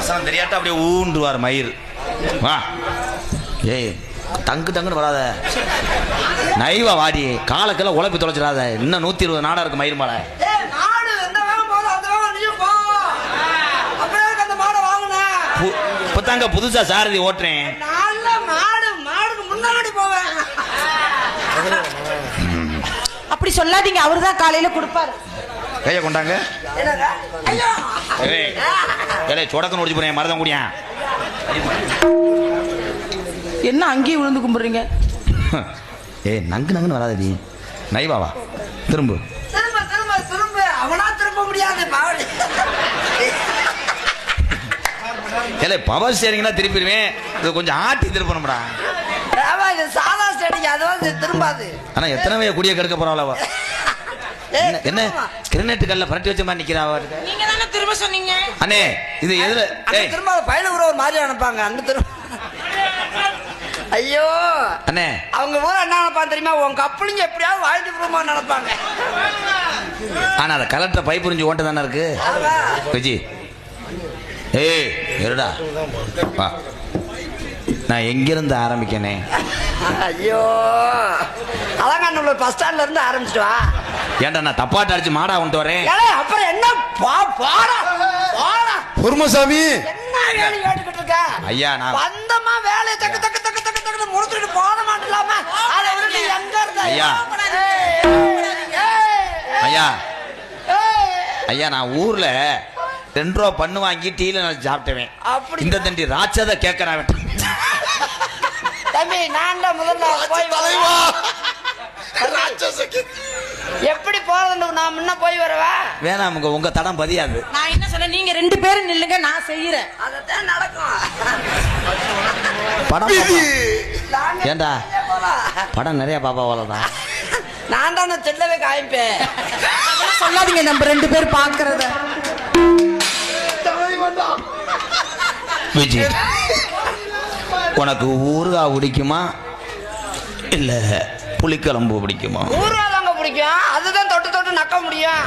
வசனம் தெரியாட்டா அப்படியே ஊண்டுவார் மயிர். வா ஏய் தங்கு தங்குன்னு வராத, நைவா வாடி, காலக்கெல்லாம் உழப்பி தொலைச்சிடாத. இன்னும் 120 நாடா இருக்கு மயிர் மாலை. இப்பதாங்க புதுசா சாரதி ஓட்டுறேன். அப்படி சொல்லாதீங்க, அவருதான் காலையில கொடுப்பாரு. கைய கொண்டாங்க. சொடக்கு நோடிச்சு போறேன் மரதம் கூடியா. என்ன அங்கேயே விழுந்து கும்பிடுறீங்க? ஏய் நங்கு நங்குன்னு வராதடி, நைவாவா திரும்ப அவனா திரும்ப முடியாது. ஏலே பவர் ஸ்டேரிங்னா திருப்பிடுவேன், இது கொஞ்சம் ஆட்டி திருப்பணும்டா. சாதா ஸ்டேரிங் அதுவும் திரும்பாது. ஆனா எத்தனை கூடிய கெடுக்க போறாளவா? என்ன கிரினெட் கல்ல பரட்டி வச்ச மாதிரி நிக்கிறா. நீங்க தானே திரும்ப சொன்னீங்க. அண்ணே இது எதுல திரும்ப பையில ஒரு மாதிரி அனுப்பாங்க அங்க திரும்ப. ஐயோ அண்ணே அவங்க ஊர என்ன நினைப்பாங்க தெரியுமா? உங்க கப்பலிங்க எப்படியாவது வாழ்க்கை பூர்வமா நினைப்பாங்க. ஆனா அத கலெக்டர் பை புரிஞ்சு ஓட்ட தானே இருக்கு விஜி. ஏய் இருடா வா, நான் எங்கிருந்து ஆரம்பிக்கனே? ஐயோ அலங்காநல்லூர் பஸ் ஸ்டாண்ட்ல இருந்து ஆரம்பிச்சிட்டு வா. ஏன்டா நான் தப்பாட்ட அடிச்சு மாடா கொண்டு வரேன். அப்புறம் என்ன பொறுமசாமி என்ன வேலை கேட்டுக்கிட்டு இருக்க? ஐயா நான் வந்தமா வேலையை தக்கு தக்கு தக்கு தக்கு தக்கு முடிச்சுட்டு போன மாட்டலாம அதை விட்டு எங்க இருந்த? ஐயா ஐயா ஐயா நான் ஊர்ல 2 ரூபா பண்ணு வாங்கி டீல நான் சாப்பிட்டேன். இந்த தண்டி ராட்சத கேட்கறான் தம்பி. நான் தான் முதல்ல போய் தலைவா எப்படி போறது? நான் முன்ன போய் வரவா? வேணாம், உங்க தடம் பதியாது. நான் என்ன சொல்ல, நீங்க 2 பேரும் நில்லுங்க, நான் செய்யறேன். அதத்தான் நடக்கும். படம் ஏண்டா படம் நிறைய பாப்பா போலதான். நான் தான் செல்லவே காய்ப்பேன். சொல்லாதீங்க, நம்ம 2 பேர் பாக்குறத. விஜய் உனக்கு ஊறுகாய் பிடிக்குமா இல்ல புளிக்குழம்பு பிடிக்குமா? ஊறுகாய் தாங்க பிடிக்கும், அதுதான் தொட்டு தொட்டு நக்க முடியும்.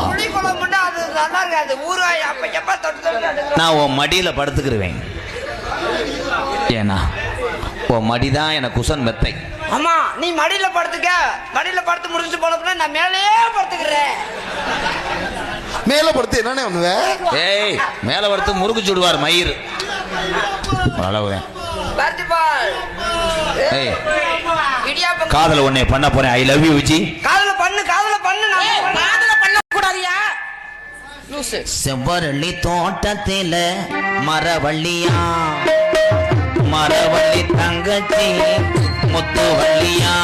புளி குழம்புன்னா அது நல்லா இருக்காது. ஊறுகாய் அப்ப எப்ப தொட்டு தொட்டு நான் உன் மடியில படுத்துக்கிருவேன். ஏன்னா உன் மடிதான் எனக்கு குசன் மெத்தை. ஆமா நீ மடியில படுத்துக்க. மடியில படுத்து முடிச்சுட்டு போன நான் மேலேயே படுத்துக்கிறேன். மேல படுத்து என்னன்னு பண்ணுவ? ஏய் மேல படுத்து முறுக்கு சுடுவார் மயிர். காதல உன்னை பண்ண போறேன். I love you Viji. காதல பண்ணு காதல பண்ணு. காதல பண்ண கூடாதியா? செவ்வரளி தோட்டத்தில மரவள்ளியா, மரவள்ளி தங்கச்சி முத்துவள்ளியா,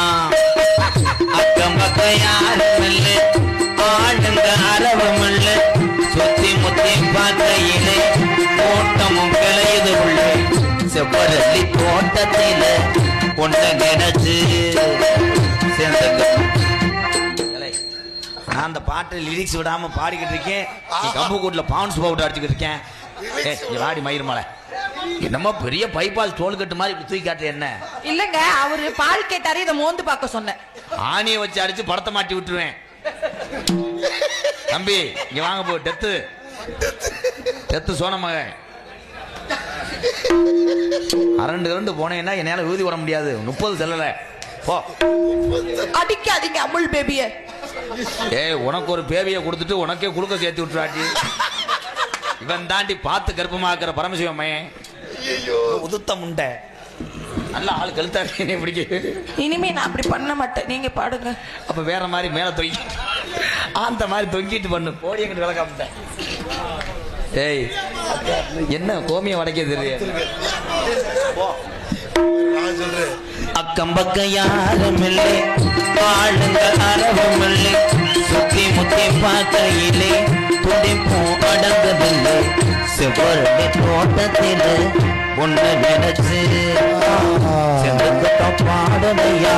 அக்கம் பக்கம் யாரும் இல்ல, ஆளுங்க அரவம் இல்ல, சுத்தி முத்தி பார்க்கையிலே தோட்டமும் கிளையுது உள்ள செவ்வரளி தோட்டத்தில ஒன்ன நினைச்சு நான் அந்த பாட்டு லிரிக்ஸ் விடாம பாடிக்கிட்டு இருக்கேன். கம்பு கூட்டுல பவுன்ஸ் பவுடர் அடிச்சுக்கிட்டு இருக்கேன். வாடி மயிர் மலை என்னமோ பெரிய பைப்பால் தோல் கட்டு மாதிரி தூக்கி காட்டு. என்ன இல்லங்க, அவரு பால் கேட்டாரு, இதை மோந்து பார்க்க சொன்னேன். ஆணியை வச்சு அடிச்சு படத்தை மாட்டி விட்டுருவேன். தம்பி இங்க வாங்க போ. டெத்து டெத்து சோன மகன் அரண்டு போனேன்னா என்னால ஊதி விட முடியாது. 30 செல்லல போ. அடிக்காதீங்க அமுல் பேபிய. ஏய் உனக்கு ஒரு பேபியை கொடுத்துட்டு உனக்கே குளுக்க சேர்த்து விட்டுறாட்டி. இவன் தாண்டி பார்த்து கர்ப்பமாக்குற பரமசிவம் மையன் உதுத்த முண்டை. நல்ல ஆள் கழுத்தா பிடிக்க. இனிமே நான் அப்படி பண்ண மாட்டேன், நீங்க பாடுங்க. அப்ப வேற மாதிரி மேல தொங்கி அந்த மாதிரி தொங்கிட்டு பண்ணு. போடி எங்கிட்ட விளக்காம. ஏய் என்ன கோமியம் வடைக்க தெரியும்? அக்கம் பக்கம் யாரும் இல்லை, ஆளுங்க அரவம் இல்லை, சுத்தி முத்தி பார்க்கையிலே துடிப்பும் அடங்குதில்லை, செவ்வரளி தோட்டத்தில ஒன்ன நினைச்சு செந்துக்கிட்ட பாடலையா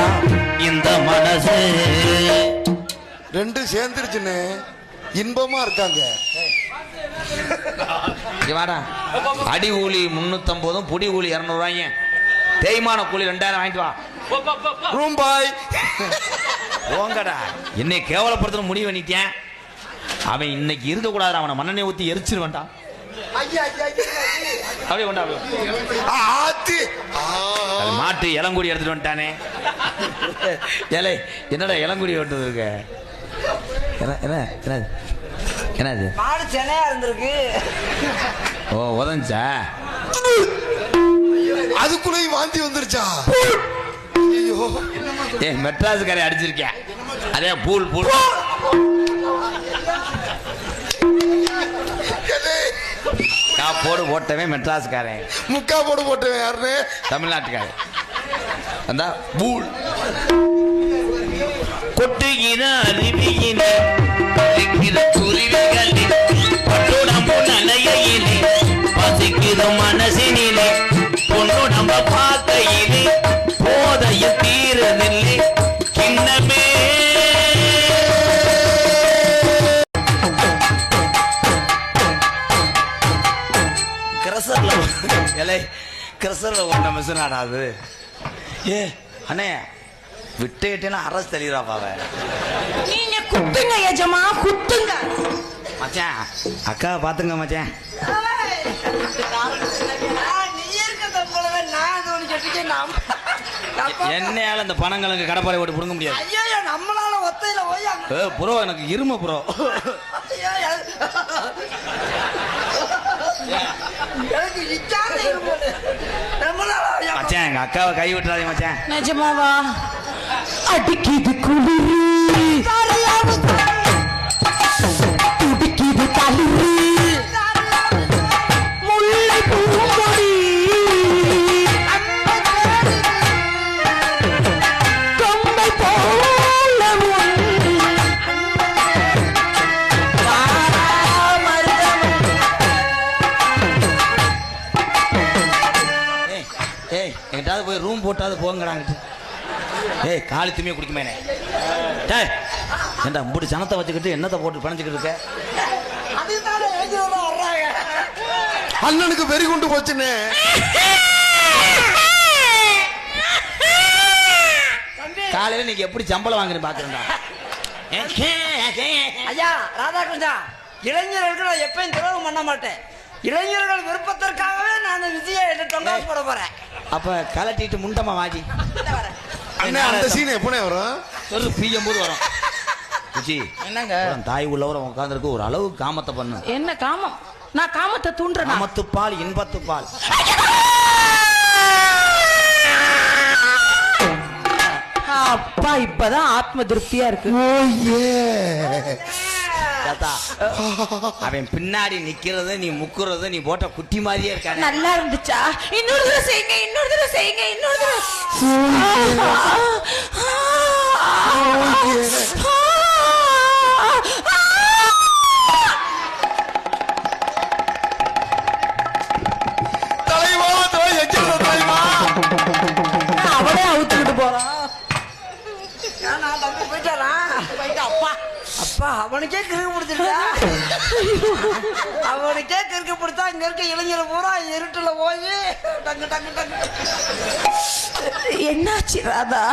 இந்த மனசு. 2 சேர்ந்துருச்சுன்னு இன்பமா இருக்காங்க. வாடா அடி கூலி 350, புடி கூலி 200 ரூபாய்ங்க, தேய்மான கூலி 2000 வாங்கிட்டு வா. ரூம் பாய் போங்கடா, என்னை கேவலப்படுத்தணும் முடிவு பண்ணிட்டேன். அவன் இன்னைக்கு இருக்க கூடாது, அவனை மண்ணெண்ணெய் ஊத்தி எரிச்சிரு வேண்டாம். அப்படியே கொண்டா மாட்டு இளங்குடி எடுத்துட்டு வந்துட்டானே. ஏலே என்னடா இளங்குடி விட்டு இருக்க? என்னது மாடு சென்னையா இருந்திருக்கு. ஓ உதஞ்சா அதுக்குள்ளேயும் வாந்தி வந்துருச்சா? ஏ மெட்ராஸ் கரை அடிச்சிருக்கேன். அதே பூல் பூல் போடு போட்டவன் மெட்ராஸ்காரன், முக்கா போடு போட்டவன் யாருன்னு தமிழ்நாட்டுக்காரன். அந்த பூல் கொட்டுகிற அருவியிலே குருவிகளில் பட்டுடம்பு நனையிலே பசிக்கிற மனசினிலே பொண்ணுடம்ப பார்க்கையிலே போதைய தீரதில்லை கிண்ணமே. கிரசர்ல ஒன்ன மிஷன் ஆடாது. ஏ அண்ணே விட்டேன்னா அரசு தெளிவாப்பாவ. நீங்க குத்துங்க எஜமா, குத்துங்க மச்சான். அக்கா பாத்துங்க மச்சான். என்னையால இந்த பணங்களுக்கு கடப்பாறை ஓட்டு புடுங்க முடியாது. நம்மளால ஒத்தையில போய் ப்ரோ எனக்கு இரும ப்ரோ. மச்சான் எங்க அக்காவை கை விட்டுறாதே மச்சான். நிஜமாவா? அடிக்கிது குளிரு, துடிக்கிது தளிரு, முல்லை பூங்கொடி கொம்பை போல எங்கிட்டாவது போய் ரூம் போட்டாவது போங்கடாங்கிட்டு. ஏய் காலி துணியை குடிக்குமேனே. டேய் ஏண்டா முடி சனத்தை வச்சுக்கிட்டு என்னத்தை போட்டு பிணைஞ்சிக்கிட்டு இருக்க? அண்ணனுக்கு வெறி கொண்டு போச்சுன்னு. காலையில நீங்க எப்படி சம்பளம் வாங்குறேன் பாக்குறேன்டா. ஐயா ராதாகிருஷ்ணா, இளைஞர்கள் எப்பயும் துரோகம் பண்ண மாட்டேன். இளைஞர்கள் விருப்பத்திற்காகவே நான் விஜயை தொங்காசு போட போறேன். அப்ப கலட்டிட்டு முண்டமா வாஜி. அண்ணா அந்த சீன் எப்பனே வரும்? ஒரு பிஎம் போது வரும். என்னங்க தாய் உள்ளவரை உட்கார்ந்துருக்கு, ஒரு அளவு காமத்தை பண்ணு. என்ன காமம்? நான் காமத்தை தூண்டுறேன். காமத்து பால் இன்பத்து பால். அப்பா இப்பதான் ஆத்ம திருப்தியா இருக்கு. அவன் பின்னாடி நிக்கிறது, நீ முக்குறது, நீ போட்ட குட்டி மாதிரியே இருக்க. நல்லா இருந்துச்சா? இன்னொரு தடவை செய்யுங்க, இன்னொரு தடவை செய்யுங்க, இன்னொரு தடவை. தலைவா தலைவா அவனே அவுத்துக்கிட்டு போறான். அப்பா அப்பா அவனுக்கே கிறுக்கு பிடிச்சிருக்கா. அவனுக்கே கிறுக்கு பிடிச்சா இங்க இருக்க இளைஞர் பூரா இருட்டுல போய் டங்கு டங்கு டங்கு. என்னாச்சு ராதா?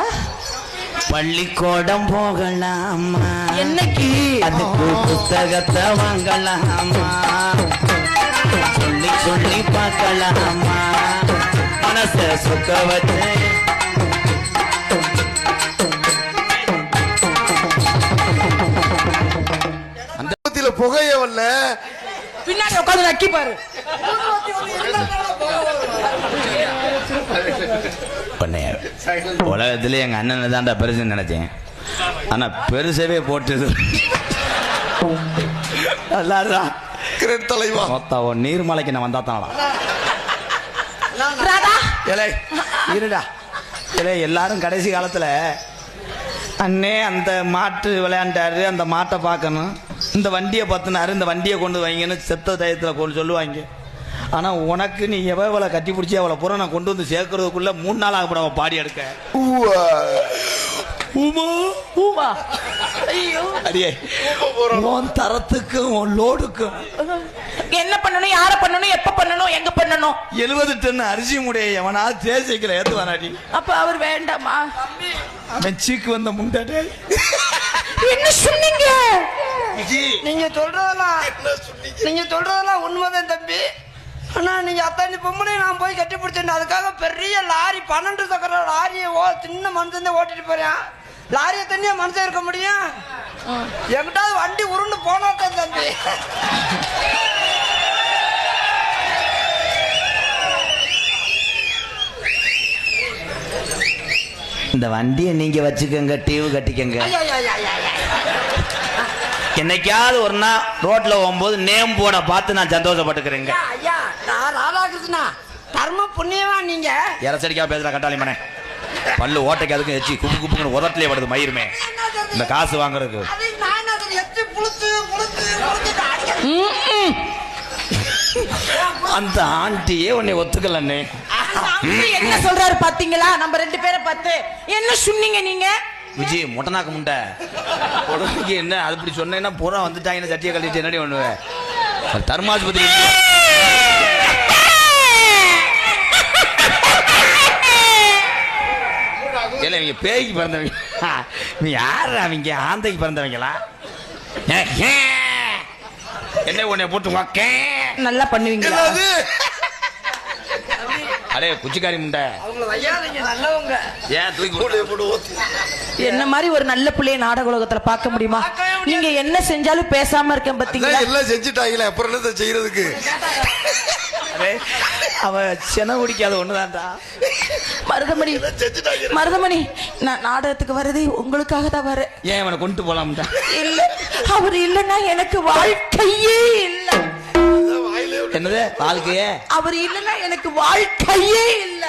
பள்ளிக்கூடம் போகலாமா? என்னைக்கு? அதுக்கு புத்தகத்தை வாங்கலாமா? சொல்லி சொல்லி பார்க்கலாமா? மனச சுத்த வச்சு புகைய வரல, பின்னாடி உட்காந்து நக்கி பாரு. உலகத்திலே எங்க அண்ணனை தான்டா பெருசுன்னு நினைச்சேன். ஆனா பெருசவே போட்டது தலைவா. மொத்தம் நீர்மலைக்கு நான் வந்தா தானடா. இருடா எல்லாரும் கடைசி காலத்துல அண்ணே அந்த மாட்டு விளையாண்டாரு, அந்த மாட்டை பார்க்கணும், இந்த வண்டியை பத்தினாரு, இந்த வண்டியை கொண்டு வைங்கன்னு செத்த டயத்துல கொண்டு சொல்லுவாங்க. ஆனா உனக்கு நீ எவ்வளவு கட்டி பிடிச்சி அவளை பூரா நான் கொண்டு வந்து சேர்க்கறதுக்குள்ள 3 நாள் ஆகப்பட பாடி எடுக்க. அடியே உன் தரத்துக்கும் உன் லோடுக்கும் என்ன பண்ணணும், யார பண்ணணும், எப்ப பண்ணணும், எங்க பண்ணணும்? 70 டன் அரிசி முடைய எவனாவது தேசிக்கல ஏத்துவானாடி. அப்ப அவர் வேண்டாமா? மெச்சிக்கு வந்த முண்டாடே என்ன சொன்னீங்க? நீங்க சொல்றதெல்லாம் உண்மைதான் தம்பி. ஆனா நீங்க அத்தனை பொம்பளை நான் போய் கட்டி பிடிச்சேன். அதுக்காக பெரிய லாரி 12 சக்கர லாரியை சின்ன மனுஷன் ஓட்டிட்டு போறேன். லாரியை தண்ணியா மனுஷன் இருக்க முடியும்? எங்கிட்டாவது வண்டி உருண்டு போனாத்தான் தம்பி. இந்த வண்டியை நீங்க வச்சுக்கோங்க, டியூ கட்டிக்கங்க. என்னைக்காவது ஒரு நாள் ரோட்ல போகும்போது நேம் போட பார்த்து நான் சந்தோஷப்பட்டுக்கிறேங்க. ஐயா நான் ராதாகிருஷ்ணா தர்ம புண்ணியமா நீங்க இறச்சடிக்கா பேசுற கட்டாளி மனே. பல்லு ஓட்டைக்கு அதுக்கும் எச்சி குப்பு குப்புன்னு உதட்டிலே படுது மயிருமே இந்த காசு வாங்குறதுக்கு. அந்த ஆண்டியே உன்னை ஒத்துக்கலன்னு என்ன சொல்றாரு பாத்தீங்களா? நம்ம 2 பேரை பார்த்து என்ன சொன்னீங்க நீங்க? விஜய் முட்டனாக்கு முண்டை உடம்புக்கு என்ன அது இப்படி சொன்னேன்னா பூரா வந்துட்டாங்க சட்டியை கழிட்டு என்னடி பண்ணுவேன். தர்மாஸ்பத்திரி இல்ல இவங்க பேய்க்கு பிறந்தவங்க. நீ யாரு அவங்க? ஆந்தைக்கு பிறந்தவங்களா? என்ன உன்னை போட்டு நல்லா பண்ணுவீங்களா? அடே குச்சிக்காரி முண்டை ஏன் தூக்கி என்ன மாதிரி ஒரு நல்ல பிள்ளைய நாடக உலகத்துல பார்க்க முடியுமா? நீங்க என்ன செஞ்சாலும் பேசாம இருக்கேன் பாத்தீங்களா? எல்லாம் செஞ்சுட்டாங்களே, அப்புறம் என்ன செய்யறதுக்கு? அவ சென குடிக்காத ஒண்ணுதான்டா. மருதமணி நான் நாடகத்துக்கு வரதே உங்களுக்காக தான் வரேன். ஏன் அவனை கொண்டு போலாம்டா? இல்ல அவர் இல்லன்னா எனக்கு வாழ்க்கையே இல்ல. என்னது வாழ்க்கையே? அவர் இல்லன்னா எனக்கு வாழ்க்கையே இல்ல.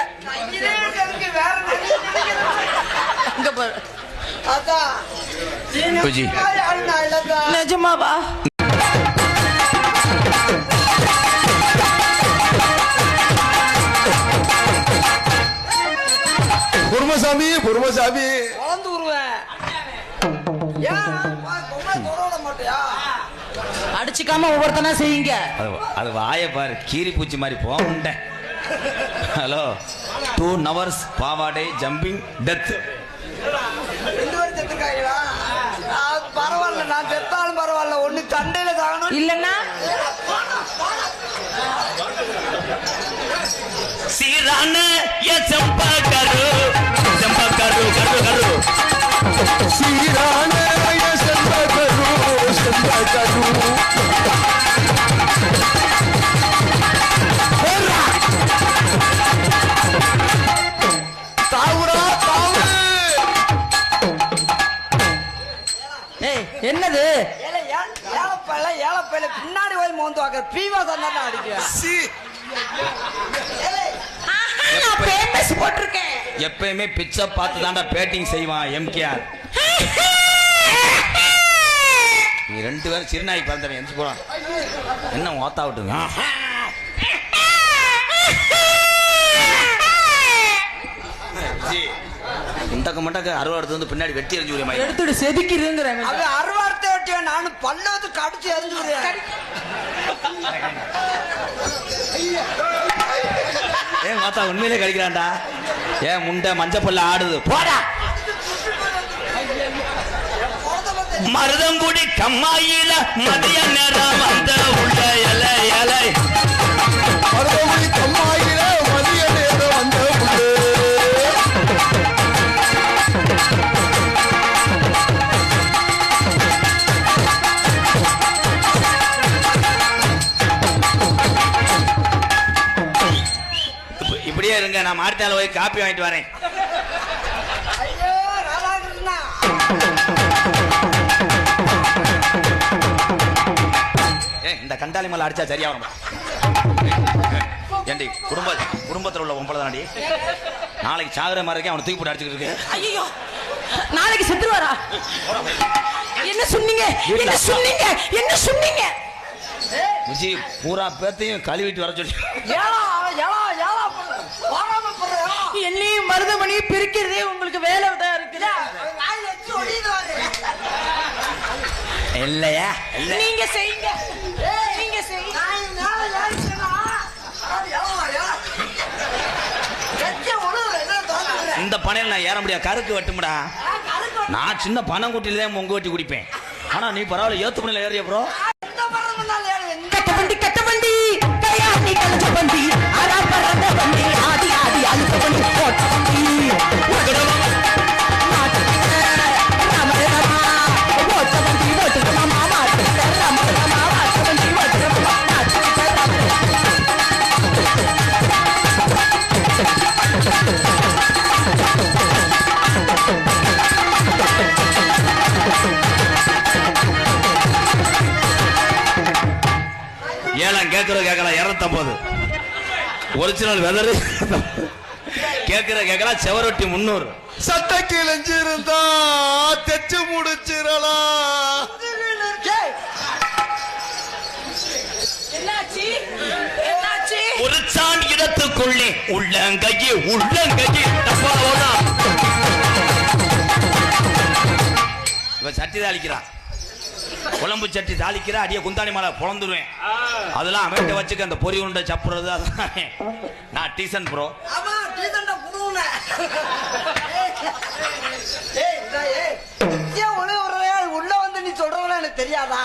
நிஜமாவா? பொறுமசாமி பொறுமசாமி வளர்ந்து உருவேன். அடிச்சுக்காம ஒவ்வொருத்தனா செய்யுங்க. அது வாய பாரு கீரி பூச்சி மாதிரி போக. ஹலோ 2 hours பாவாடை ஜம்பிங் டெத். பரவாயில்ல நான் செத்தாலும் பரவாயில்ல, ஒண்ணு சண்டையில சாகணும் இல்லன்னா சீரான சம்பா கரு சம்பா கரு கரு கரு சீரான சம்பா கரு சம்பா கரு தாவுரா தாவு. என்னது? ஏழப்பையில பின்னாடி போய் மோந்து வாக்குற பீவா தான் அடிக்கிறேன். போட்டிருக்கேன். எப்பயுமே பிச்சை பார்த்து தாண்டா பேட்டிங் செய்வான் எம்கேஆர். நீ 2 பேரும் சிறுநாய்க்கு பிறந்தவன் எந்த போறான் என்ன ஓத்தா விட்டுங்க. முண்டக்க முண்டக்க அறுவடை எடுத்து வந்து பின்னாடி வெட்டி எரிஞ்சு விடுமா? எடுத்துட்டு செதுக்கிறேங்கிறாங்க. அது அறுவாடத்தை வெட்டியா? நானும் பல்லவத்து கடிச்சு எரிஞ்சு விடுறேன். ஏன் மாத்தா உண்மையிலே கடிக்கிறான்டா? ஏன் முண்டை மஞ்சள் பல்ல ஆடுது போடா. மருதங்குடி கம்மாயில மதிய நேரம் வந்த உள்ள இலை இலை மருதங்குடி கம்மாயில மதிய நேரம் வந்த உள்ள. இப்படியே இருங்க, நான் மார்த்தால போய் காப்பி வாங்கிட்டு வரேன். ஐயோ ராதாகிருஷ்ணா. இந்த கண்டாளி மேல அடிச்சா சரியா வரும். ஏண்டி குடும்பத்தில் உள்ள பொம்பளை தானடி? நாளைக்கு சாகுற மாதிரி இருக்கேன், அவனை தூக்கி போட்டு அடிச்சுக்கிட்டு இருக்கு. ஐயோ நாளைக்கு செத்துருவாரா? என்ன சொன்னீங்க? என்ன சொன்னீங்க? என்ன சொன்னீங்க? விஜி பூரா பேத்தையும் கழுவிட்டு வர சொல்லி என்னையும் மருதமணி பிரிக்கிறதே உங்களுக்கு வேலை தான் இருக்குதா? இல்லையா? நீங்க செய்யுங்க, நீங்க செய்யுங்க. இந்த பனையில் நான் ஏற முடியாது, கருக்கு வெட்டுமுடா. நான் சின்ன பணம் குட்டில தான் மொங்கு வெட்டி குடிப்பேன். ஆனா நீ பரவாயில்ல ஏத்து பண்ணில ஏறிய ப்ரோ. எந்த மரம் பண்ணாலும் ஏறு, எந்த கட்ட வண்டி கையாண்டி கலச்ச வண்டி ஆரா பறந்த வண்டி ஆதி ஆதி அழுத்த வண்டி போட்ட வண்டி ஏழாம் கேட்கலாம் 250 ஒரிஜினல் வெதரு கேட்கலாம் செவரொட்டி 300. சட்ட கிழிஞ்சிருந்தா தெச்சு முடிச்சிடலாம். ஏய், என்னாச்சு ஒரு சான் இடத்துக்குள்ளே உள்ளங்கையே டப்பாவோடா. இவன் சட்டி தாளிக்கிறான், குழம்பு சட்டி தாளிக்கிற அடிய குந்தாணி மாலை பொழந்துருவேன். அதெல்லாம் அமைட்ட வச்சுக்க, அந்த பொறி உருண்டை சப்புறது அதெல்லாம் நான் டீசன் ப்ரோ. ஆமா, டீசன்டா புடுவுன. ஏய், இந்தா, ஏய், ஏன் உள்ள வந்து நீ சொல்றதெல்லாம் எனக்கு தெரியாதா?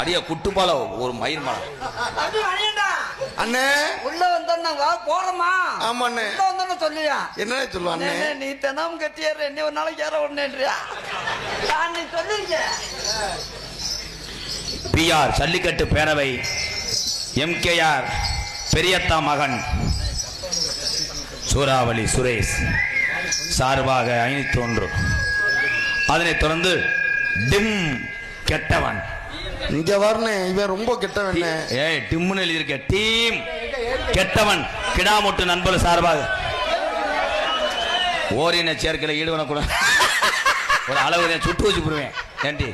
அடிய குட்டுப்பால ஒரு மயிர் மாலை. அப்படி வழியண்டா. அண்ணே உள்ள வந்தோன்னா போறோமா? ஆமா அண்ணே. உள்ள வந்தோன்னு சொல்லியா? என்ன சொல்லுவாண்ணே? அண்ணே, நீ தினம் கட்டியாரு என்ன ஒரு நாளைக்கு ஏற ஒண்ணுன்றியா? நீ சொல்லிருக்க. PR ஜல்லிக்கட்டு பேரவை MKR பெரியத்தா மகன் சூறாவளி சுரேஷ் சார்பாக 501. அதனைத் தொடர்ந்து டிம் கெட்டவன். இங்க வரனே, இவன் ரொம்ப கெட்டவன். ஏய் டிம்னு எழுதியிருக்க, டீம் கெட்டவன் கிடாமொட்டு நண்பர் சார்பாக ஓரின சேர்க்கையில் ஈடுபடக்கூட ஒரு அளவு சுட்டு வச்சு போடுவேன். ஏண்டி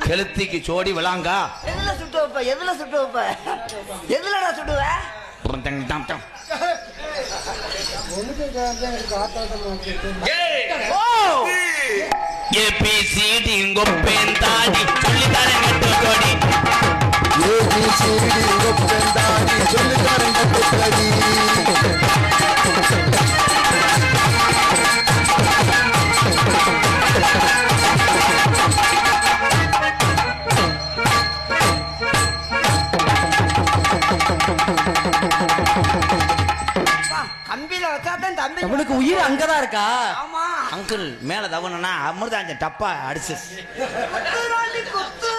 கெளுத்திக்கு சோடி விளாங்கா எதுல சுட்டு வைப்ப? எதுலடா சுடுவ? ABCD ngopendadi சொல்லிதாரே கட்டுக்கோடி. ABCD ngopendadi சொல்லிதாரே கட்டுக்கோடி. கம்பியில வச்சாதான் தம்பி. அவனுக்கு உயிர் அங்கதான் இருக்கா? ஆமா. அங்கிள் மேல தவணுனா அமிர்தாஞ்சன் டப்பா அடிச்சு குத்து